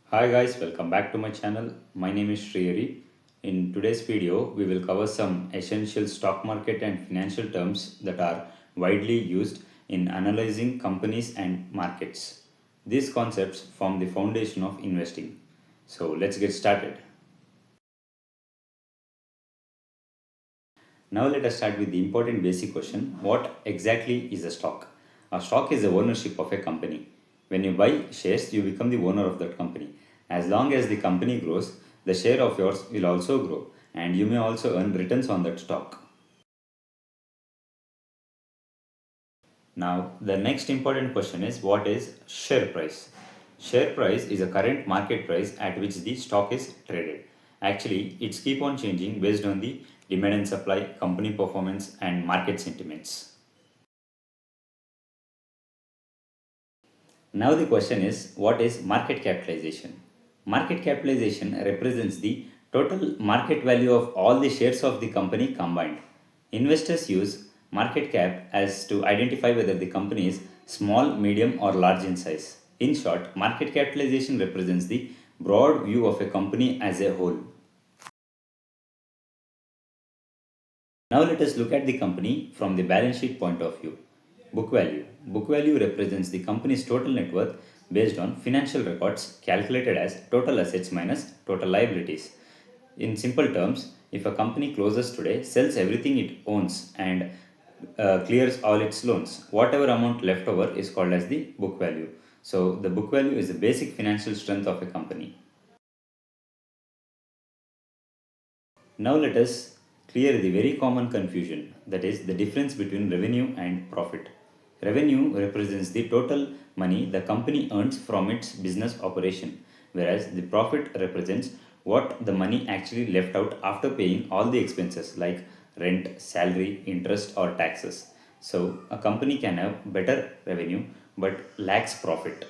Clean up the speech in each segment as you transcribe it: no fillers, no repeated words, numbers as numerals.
Hi guys, welcome back to my channel. My name is Shriyari. In today's video, we will cover some essential stock market and financial terms that are widely used in analyzing companies and markets. These concepts form the foundation of investing. So let's get started. Now let us start with the important basic question. What exactly is a stock? A stock is the ownership of a company. When you buy shares, you become the owner of that company. As long as the company grows, the share of yours will also grow and you may also earn returns on that stock. Now, the next important question is what is share price? Share price is a current market price at which the stock is traded. Actually, it's keep on changing based on the demand and supply, company performance and market sentiments. Now the question is what is market capitalization? Market capitalization represents the total market value of all the shares of the company combined. Investors use market cap as to identify whether the company is small, medium or large in size. In short, market capitalization represents the broad view of a company as a whole. Now let us look at the company from the balance sheet point of view. Book value. Book value represents the company's total net worth based on financial records calculated as total assets minus total liabilities. In simple terms, if a company closes today, sells everything it owns and clears all its loans, whatever amount left over is called as the book value. So the book value is the basic financial strength of a company. Now let us clear the very common confusion, that is the difference between revenue and profit. Revenue represents the total money the company earns from its business operation, whereas the profit represents what the money actually left out after paying all the expenses like rent, salary, interest or taxes. So a company can have better revenue but lacks profit.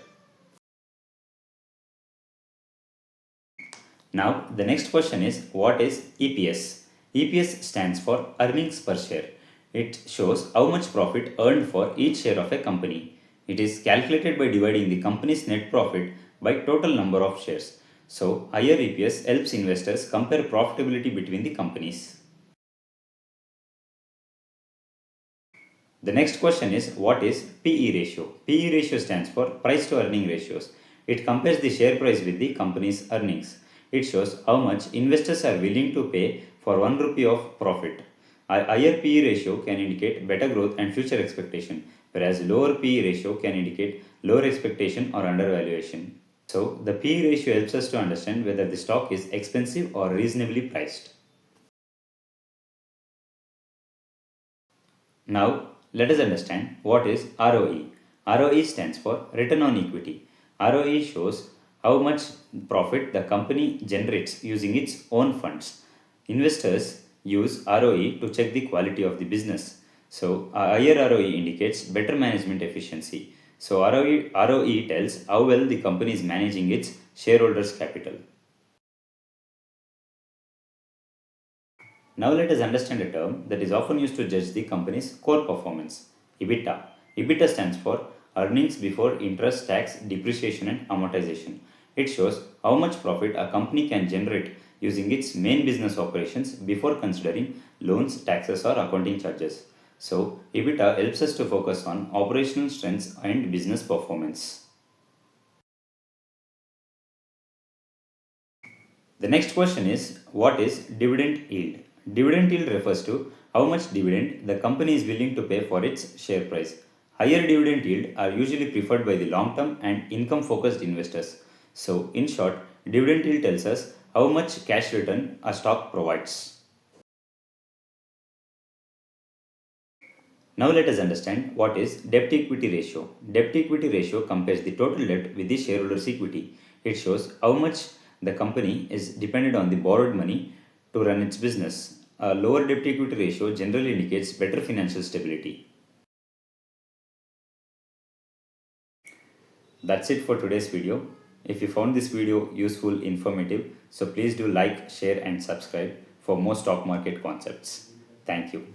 Now, the next question is what is EPS? EPS stands for earnings per share. It shows how much profit earned for each share of a company. It is calculated by dividing the company's net profit by total number of shares. So, higher EPS helps investors compare profitability between the companies. The next question is what is PE ratio? PE ratio stands for price to earning ratios. It compares the share price with the company's earnings. It shows how much investors are willing to pay for 1 rupee of profit. A higher PE ratio can indicate better growth and future expectation, whereas lower PE ratio can indicate lower expectation or undervaluation. So, the PE ratio helps us to understand whether the stock is expensive or reasonably priced. Now, let us understand what is ROE. ROE stands for return on equity. ROE shows how much profit the company generates using its own funds. Investors use ROE to check the quality of the business. So, a higher ROE indicates better management efficiency. So, ROE tells how well the company is managing its shareholders' capital. Now let us understand a term that is often used to judge the company's core performance, EBITDA. EBITDA stands for earnings before interest, tax, depreciation and amortization. It shows how much profit a company can generate using its main business operations before considering loans, taxes or accounting charges. So, EBITDA helps us to focus on operational strengths and business performance. The next question is what is dividend yield? Dividend yield refers to how much dividend the company is willing to pay for its share price. Higher dividend yield are usually preferred by the long term and income focused investors. So, in short, dividend yield tells us how much cash return a stock provides. Now let us understand what is debt equity ratio. Debt equity ratio compares the total debt with the shareholders equity. It shows how much the company is dependent on the borrowed money to run its business. A lower debt equity ratio generally indicates better financial stability. That's it for today's video. If you found this video useful, informative, so please do like, share and subscribe for more stock market concepts. Thank you.